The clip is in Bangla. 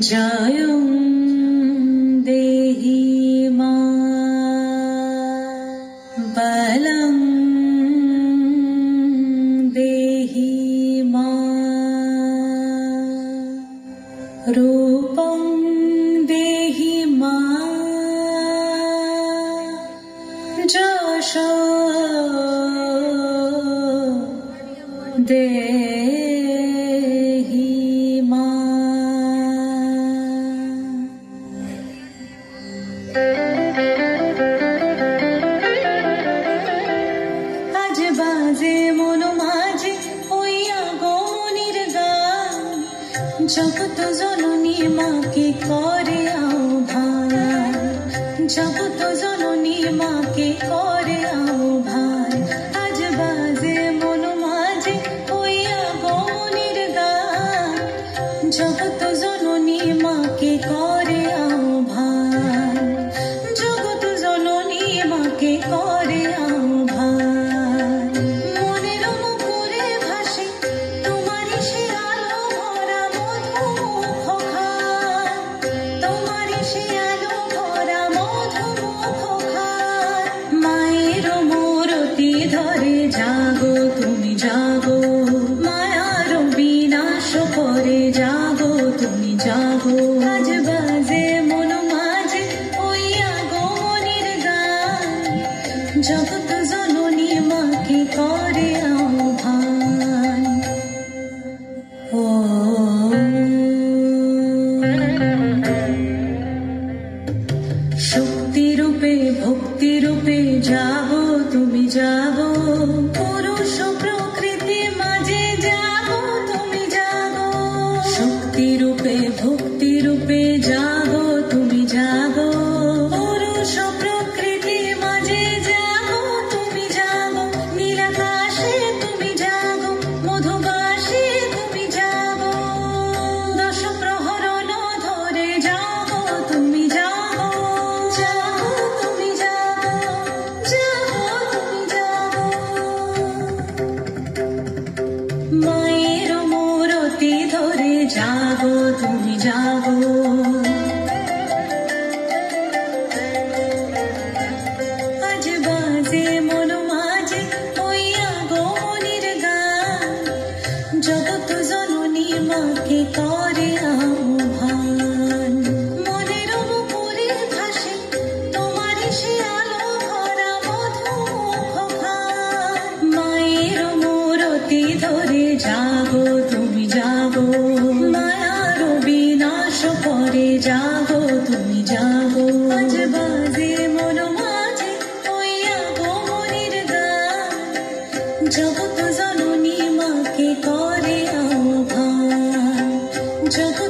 जयं देहि मा बलं देहि मा रूपं देहि मा যশো দেহি মা। আজ বাজে মন মাঝে ওই আগমনের গান, জগৎ জননী মাকে করে আহ্বান, জগৎ জননী মাকে করে আহ্বান। আজ বাজে মন মাঝে ওই আগমনের গান, জগৎ জননী মাকে করে আহ্বান, জগৎ জননী মাকে করে আহ্বান। মনের মুখরে ভাসে তোমারই সে আলো ভরা মধুমুখ খান, তোমারই সে আলো ভরা মধুমুখ খান। মায়ের মূরতি ধরে জাগো তুমি জাগো, মায়ার বিনাশ করে জাগো তুমি জাগো। আজ বাজে মন মাঝে ওই আগমনের গান, জগৎ জননী মাকে করে আহ্বান। ও শক্তি রূপে ভক্তি রূপে জাগো তুমি জাগো, পুরুষ প্রকৃতি মাঝে জাগো তুমি জাগো। শক্তি রূপে ভক্তি রূপে জাগো তুমি জাগো, পুরুষ প্রকৃতি মাঝে জাগো তুমি জাগো। নীলাকাশে তুমি জাগো, মধুবাসে তুমি জাগো, দশ প্রহরণ ধরে জাগো তুমি জাগো, জাগো তুমি জাগো, জাগো তুমি জাগো। মায়ের মূরতি ধরে জাগো তুমি জাগো। আজ বাজে মন মাঝে ওই আগমনের গান, জগৎ জননী মাকে করে আহ্বান। মনের মুখরে ভাসে তোমারই সে আলো ভরা মধুমুখ খান। মায়ের মূরতি ধরে জাগো তুমি জাগো, মায়ার বিনাশ করে জাগো তুমি জাগো। আজ বাজে মন মাঝে ওই আগমনের গান, জগৎ জননী মাকে করে আহ্বান, জগৎ